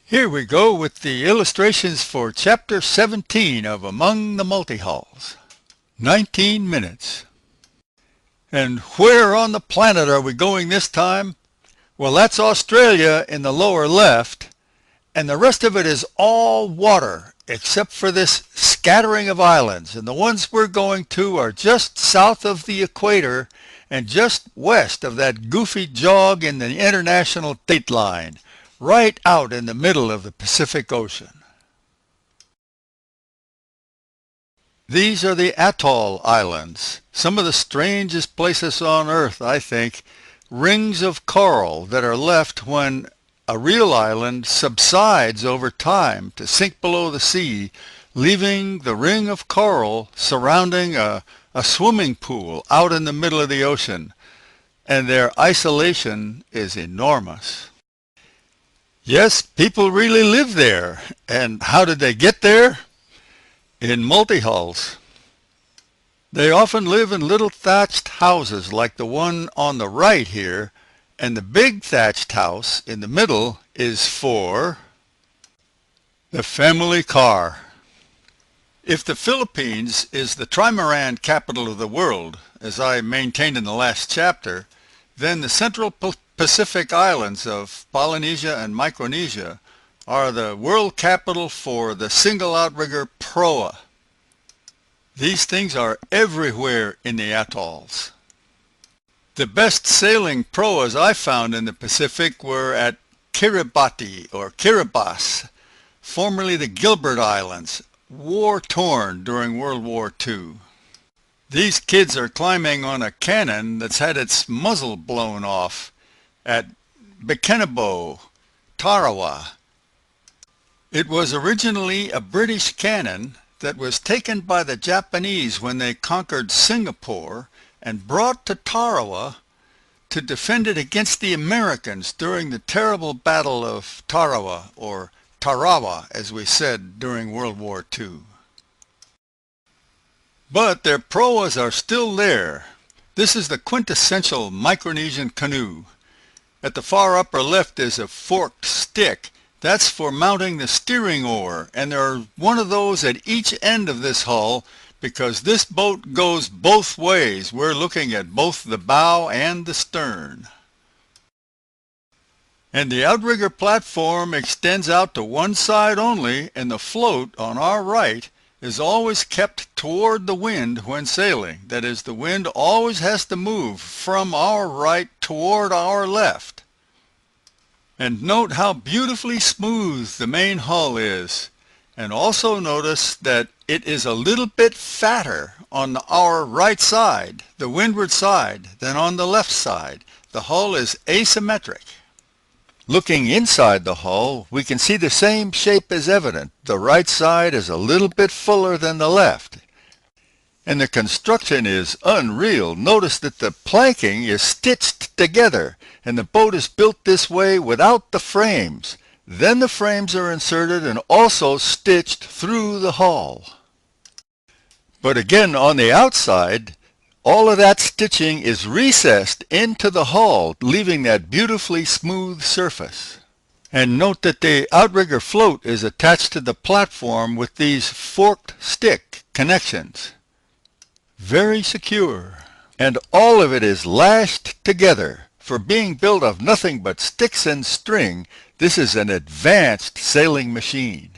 Here we go with the illustrations for Chapter 17 of Among the Multihulls. 19 minutes. And where on the planet are we going this time? Well, that's Australia in the lower left, and the rest of it is all water, except for this scattering of islands. And the ones we're going to are just south of the equator and just west of that goofy jog in the international date line, right out in the middle of the Pacific Ocean. These are the atoll islands, some of the strangest places on Earth, I think, rings of coral that are left when a real island subsides over time to sink below the sea, leaving the ring of coral surrounding a swimming pool out in the middle of the ocean, and their isolation is enormous. Yes, people really live there. And how did they get there? In multihulls. They often live in little thatched houses like the one on the right here, and the big thatched house in the middle is for the family car. If the Philippines is the trimaran capital of the world, as I maintained in the last chapter, then the Central Pacific Islands of Polynesia and Micronesia are the world capital for the single outrigger proa. These things are everywhere in the atolls. The best sailing proas I found in the Pacific were at Kiribati or Kiribati, formerly the Gilbert Islands, war-torn during World War II. These kids are climbing on a cannon that's had its muzzle blown off at Bekenabo, Tarawa. It was originally a British cannon that was taken by the Japanese when they conquered Singapore and brought to Tarawa to defend it against the Americans during the terrible Battle of Tarawa, or Tarawa as we said during World War II. But their proas are still there. This is the quintessential Micronesian canoe. At the far upper left is a forked stick. That's for mounting the steering oar, and there are one of those at each end of this hull because this boat goes both ways. We're looking at both the bow and the stern. And the outrigger platform extends out to one side only, and the float on our right is always kept toward the wind when sailing. That is, the wind always has to move from our right toward our left. And note how beautifully smooth the main hull is. And also notice that it is a little bit fatter on our right side, the windward side, than on the left side. The hull is asymmetric. Looking inside the hull, we can see the same shape is evident. The right side is a little bit fuller than the left. And the construction is unreal. Notice that the planking is stitched together, and the boat is built this way without the frames. Then the frames are inserted and also stitched through the hull. But again, on the outside, all of that stitching is recessed into the hull, leaving that beautifully smooth surface. And note that the outrigger float is attached to the platform with these forked stick connections. Very secure. And all of it is lashed together. For being built of nothing but sticks and string, this is an advanced sailing machine.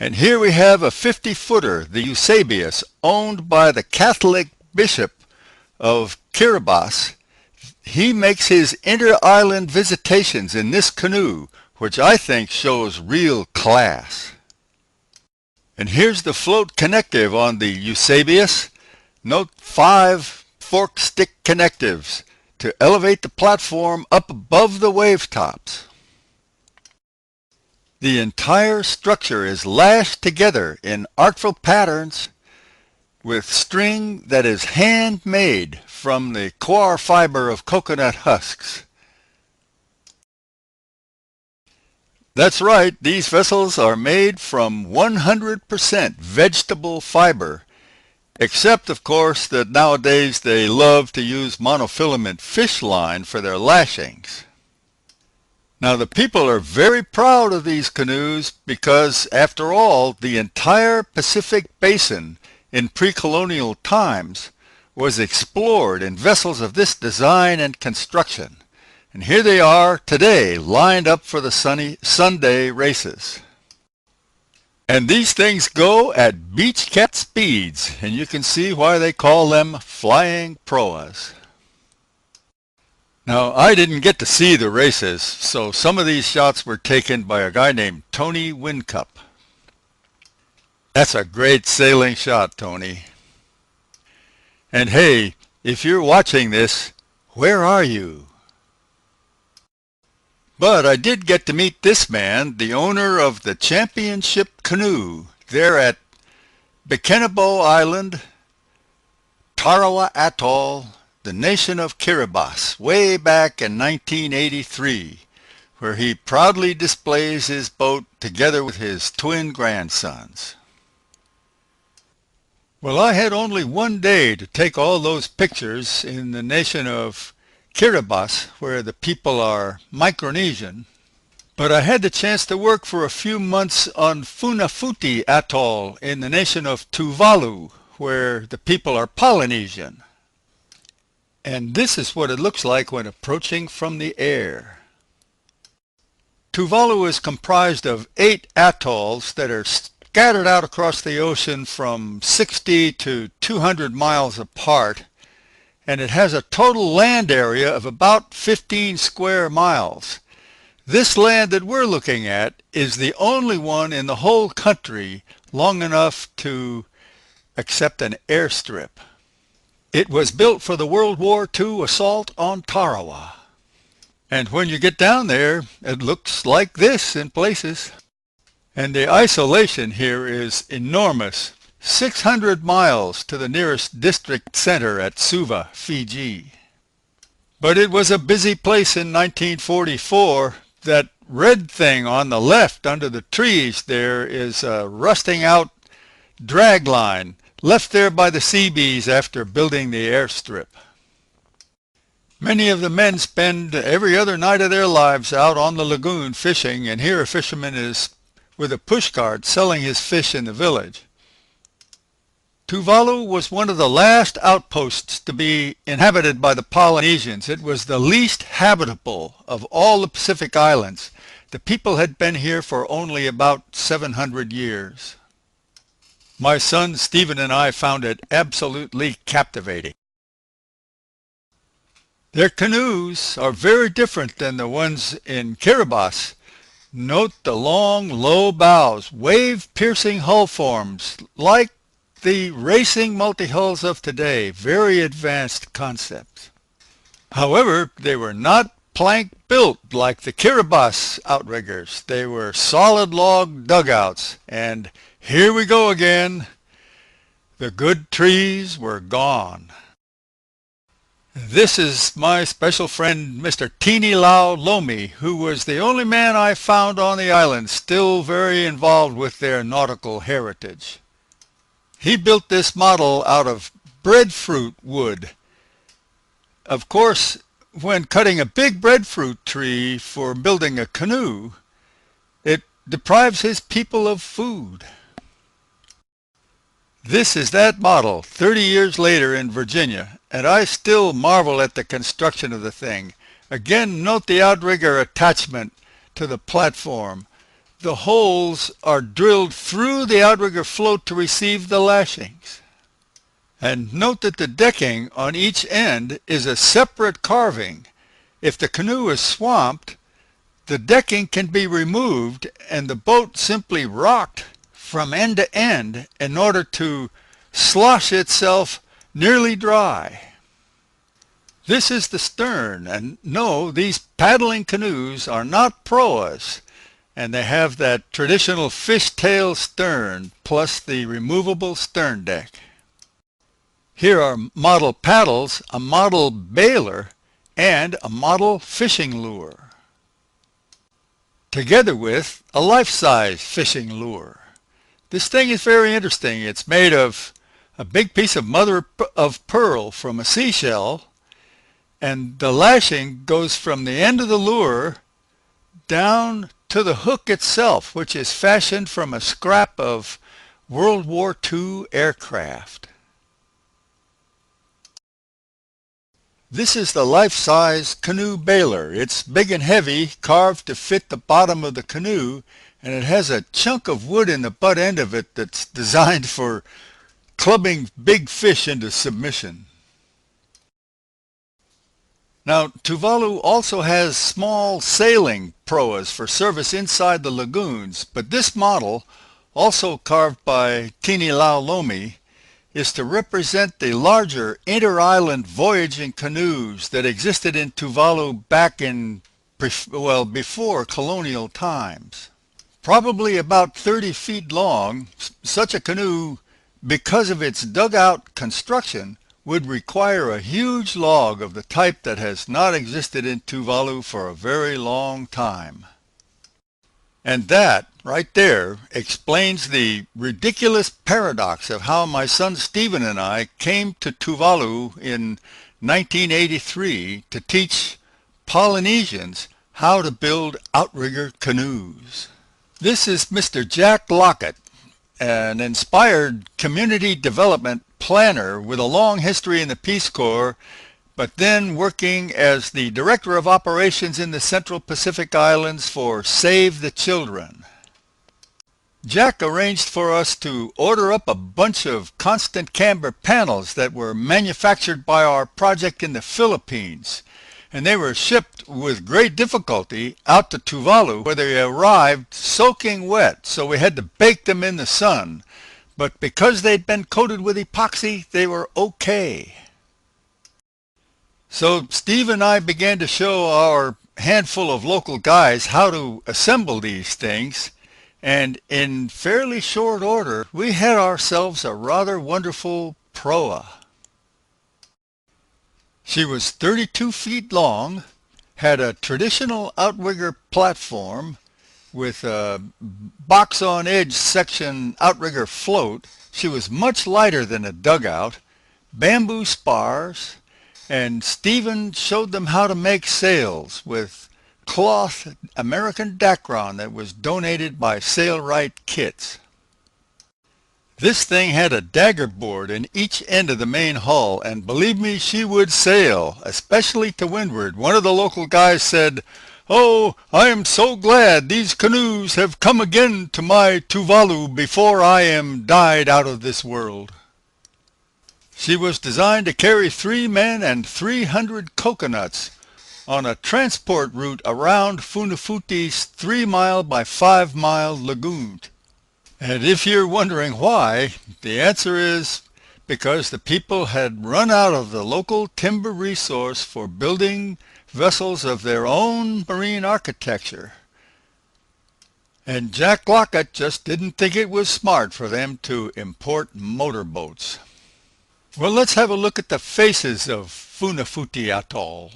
And here we have a 50-footer, the Eusebius, owned by the Catholic Bishop of Kiribati. He makes his inter-island visitations in this canoe, which I think shows real class. And here's the float connective on the Eusebius. Note 5 forked stick connectives to elevate the platform up above the wave tops. The entire structure is lashed together in artful patterns with string that is handmade from the coir fiber of coconut husks. That's right, these vessels are made from 100% vegetable fiber, except of course that nowadays they love to use monofilament fish line for their lashings. Now the people are very proud of these canoes because, after all, the entire Pacific Basin in pre-colonial times was explored in vessels of this design and construction. And here they are today, lined up for the Sunday races. And these things go at beach cat speeds, and you can see why they call them flying proas. Now, I didn't get to see the races, so some of these shots were taken by a guy named Tony Wincup. That's a great sailing shot, Tony. And hey, if you're watching this, where are you? But I did get to meet this man, the owner of the championship canoe, there at Bikinibo Island, Tarawa Atoll, the nation of Kiribati, way back in 1983, where he proudly displays his boat together with his twin grandsons. Well, I had only one day to take all those pictures in the nation of Kiribati, where the people are Micronesian, but I had the chance to work for a few months on Funafuti Atoll in the nation of Tuvalu, where the people are Polynesian. And this is what it looks like when approaching from the air. Tuvalu is comprised of 8 atolls that are scattered out across the ocean from 60 to 200 miles apart, and it has a total land area of about 15 square miles. This land that we're looking at is the only one in the whole country long enough to accept an airstrip. It was built for the World War II assault on Tarawa. And when you get down there, it looks like this in places. And the isolation here is enormous. 600 miles to the nearest district center at Suva, Fiji. But it was a busy place in 1944. That red thing on the left under the trees there is a rusting out drag line left there by the Seabees after building the airstrip. Many of the men spend every other night of their lives out on the lagoon fishing, and here a fisherman is with a pushcart selling his fish in the village. Tuvalu was one of the last outposts to be inhabited by the Polynesians. It was the least habitable of all the Pacific Islands. The people had been here for only about 700 years. My son Stephen and I found it absolutely captivating. Their canoes are very different than the ones in Kiribati. Note the long, low bows, wave-piercing hull forms, like the racing multi-hulls of today. Very advanced concepts. However, they were not plank built like the Kiribati outriggers. They were solid log dugouts. And here we go again. The good trees were gone. This is my special friend Mr. Tini Lau Lomi, who was the only man I found on the island still very involved with their nautical heritage. He built this model out of breadfruit wood. Of course, when cutting a big breadfruit tree for building a canoe, it deprives his people of food. This is that model 30 years later in Virginia, and I still marvel at the construction of the thing. Again, note the outrigger attachment to the platform. The holes are drilled through the outrigger float to receive the lashings. And note that the decking on each end is a separate carving. If the canoe is swamped, the decking can be removed and the boat simply rocked from end to end in order to slosh itself nearly dry. This is the stern, and no, these paddling canoes are not proas. And they have that traditional fishtail stern plus the removable stern deck. Here are model paddles, a model bailer, and a model fishing lure, together with a life-size fishing lure. This thing is very interesting. It's made of a big piece of mother of pearl from a seashell, and the lashing goes from the end of the lure down to the hook itself, which is fashioned from a scrap of World War II aircraft. This is the life-size canoe baler. It's big and heavy, carved to fit the bottom of the canoe, and it has a chunk of wood in the butt end of it that's designed for clubbing big fish into submission. Now, Tuvalu also has small sailing proas for service inside the lagoons, but this model, also carved by Tini Laulomi, is to represent the larger inter-island voyaging canoes that existed in Tuvalu back in, before colonial times. Probably about 30 feet long, such a canoe, because of its dugout construction, would require a huge log of the type that has not existed in Tuvalu for a very long time. And that, right there, explains the ridiculous paradox of how my son Stephen and I came to Tuvalu in 1983 to teach Polynesians how to build outrigger canoes. This is Mr. Jack Lockett, an inspired community development planner with a long history in the Peace Corps, but then working as the Director of Operations in the Central Pacific Islands for Save the Children. Jack arranged for us to order up a bunch of constant camber panels that were manufactured by our project in the Philippines, and they were shipped with great difficulty out to Tuvalu, where they arrived soaking wet, so we had to bake them in the sun. But because they'd been coated with epoxy, they were okay. So Steve and I began to show our handful of local guys how to assemble these things, and in fairly short order, we had ourselves a rather wonderful proa. She was 32 feet long, had a traditional outrigger platform with a box-on-edge section outrigger float. She was much lighter than a dugout, bamboo spars, and Stephen showed them how to make sails with cloth American Dacron that was donated by Sailrite Kits. This thing had a dagger board in each end of the main hull, and believe me, she would sail, especially to windward. One of the local guys said, "Oh, I am so glad these canoes have come again to my Tuvalu before I am died out of this world." She was designed to carry 3 men and 300 coconuts on a transport route around Funafuti's 3-mile by 5-mile lagoon. And if you're wondering why, the answer is because the people had run out of the local timber resource for building vessels of their own marine architecture. And Jack Lockett just didn't think it was smart for them to import motorboats. Well, let's have a look at the faces of Funafuti Atoll.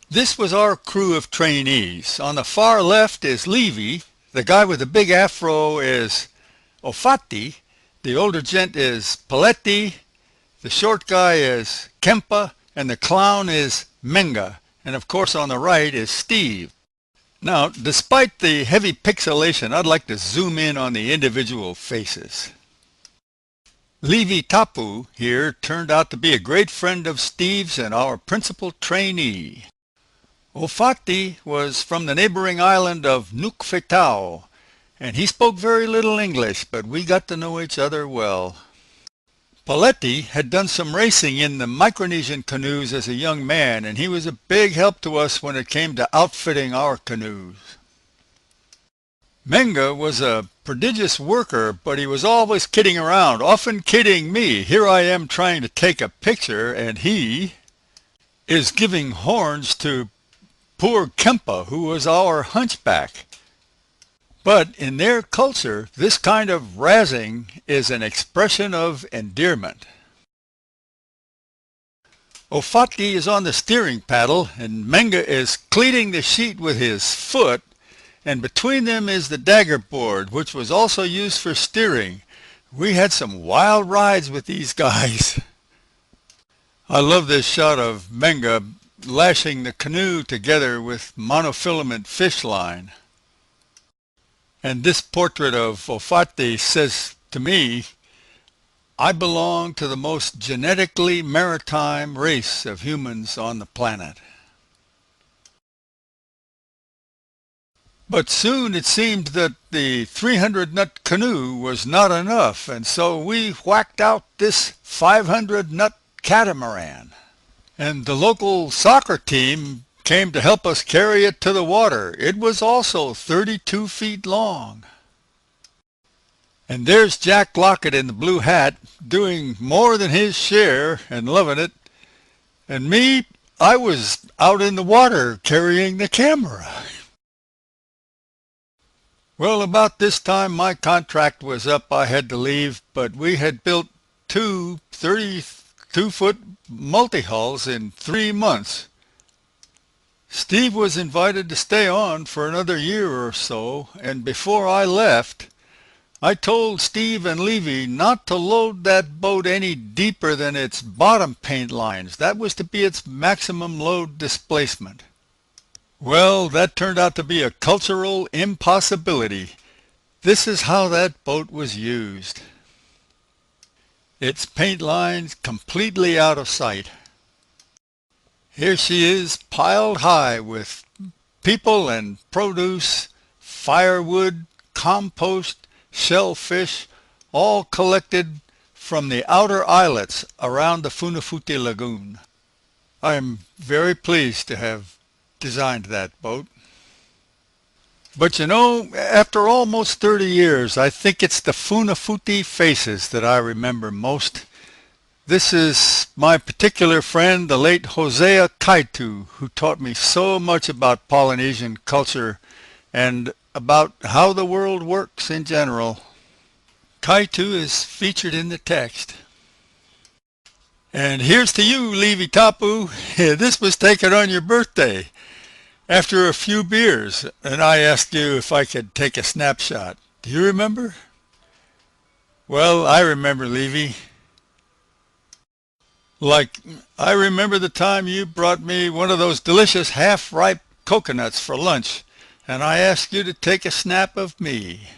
This was our crew of trainees. On the far left is Levy. The guy with the big afro is Ofati. The older gent is Paletti. The short guy is Kempa. And the clown is Menga. And of course on the right is Steve. Now, despite the heavy pixelation, I'd like to zoom in on the individual faces. Levi Tapu here turned out to be a great friend of Steve's and our principal trainee. Ofati was from the neighboring island of Nukfetau, and he spoke very little English, but we got to know each other well. Paletti had done some racing in the Micronesian canoes as a young man, and he was a big help to us when it came to outfitting our canoes. Menga was a prodigious worker, but he was always kidding around, often kidding me. Here I am trying to take a picture, and he is giving horns to poor Kempa, who was our hunchback. But in their culture, this kind of razzing is an expression of endearment. Ofati is on the steering paddle, and Menga is cleating the sheet with his foot, and between them is the dagger board, which was also used for steering. We had some wild rides with these guys. I love this shot of Menga lashing the canoe together with monofilament fish line. And this portrait of Ofate says to me, I belong to the most genetically maritime race of humans on the planet. But soon it seemed that the 300-nut canoe was not enough, and so we whacked out this 500-nut catamaran. And the local soccer team came to help us carry it to the water. It was also 32 feet long. And there's Jack Lockett in the blue hat doing more than his share and loving it. And me, I was out in the water carrying the camera. Well, about this time my contract was up. I had to leave, but we had built two 32-foot multi-hulls in 3 months. Steve was invited to stay on for another year or so, and before I left, I told Steve and Levy not to load that boat any deeper than its bottom paint lines. That was to be its maximum load displacement. Well, that turned out to be a cultural impossibility. This is how that boat was used. Its paint lines completely out of sight. Here she is piled high with people and produce, firewood, compost, shellfish, all collected from the outer islets around the Funafuti Lagoon. I am very pleased to have designed that boat. But you know, after almost 30 years, I think it's the Funafuti faces that I remember most. This is my particular friend, the late Hosea Kaitu, who taught me so much about Polynesian culture and about how the world works in general. Kaitu is featured in the text. And here's to you, Levi Tapu. This was taken on your birthday after a few beers, and I asked you if I could take a snapshot. Do you remember? Well, I remember, Levy. Like, I remember the time you brought me one of those delicious half-ripe coconuts for lunch, and I asked you to take a snap of me.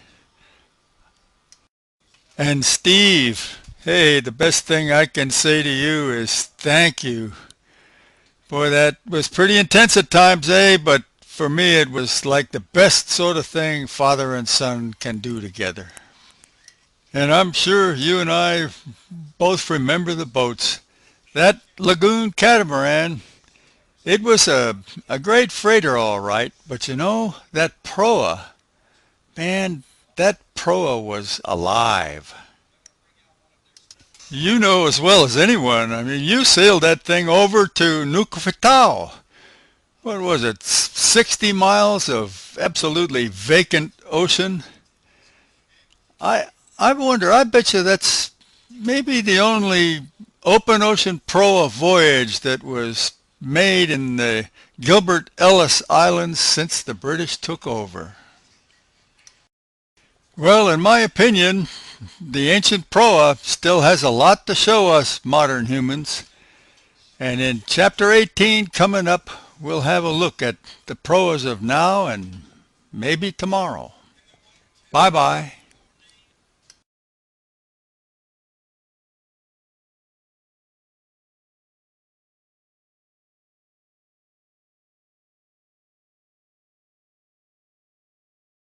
And Steve, hey, the best thing I can say to you is thank you. Boy, that was pretty intense at times, eh? But for me it was like the best sort of thing father and son can do together. And I'm sure you and I both remember the boats. That lagoon catamaran, it was a great freighter all right, but you know, that proa, man, that proa was alive. You know as well as anyone, I mean, you sailed that thing over to Nukufitau. What was it, 60 miles of absolutely vacant ocean? I wonder, I bet you that's maybe the only open ocean proa voyage that was made in the Gilbert Ellice Islands since the British took over. Well, in my opinion, the ancient proa still has a lot to show us modern humans. And in chapter 18 coming up, we'll have a look at the proas of now and maybe tomorrow. Bye-bye.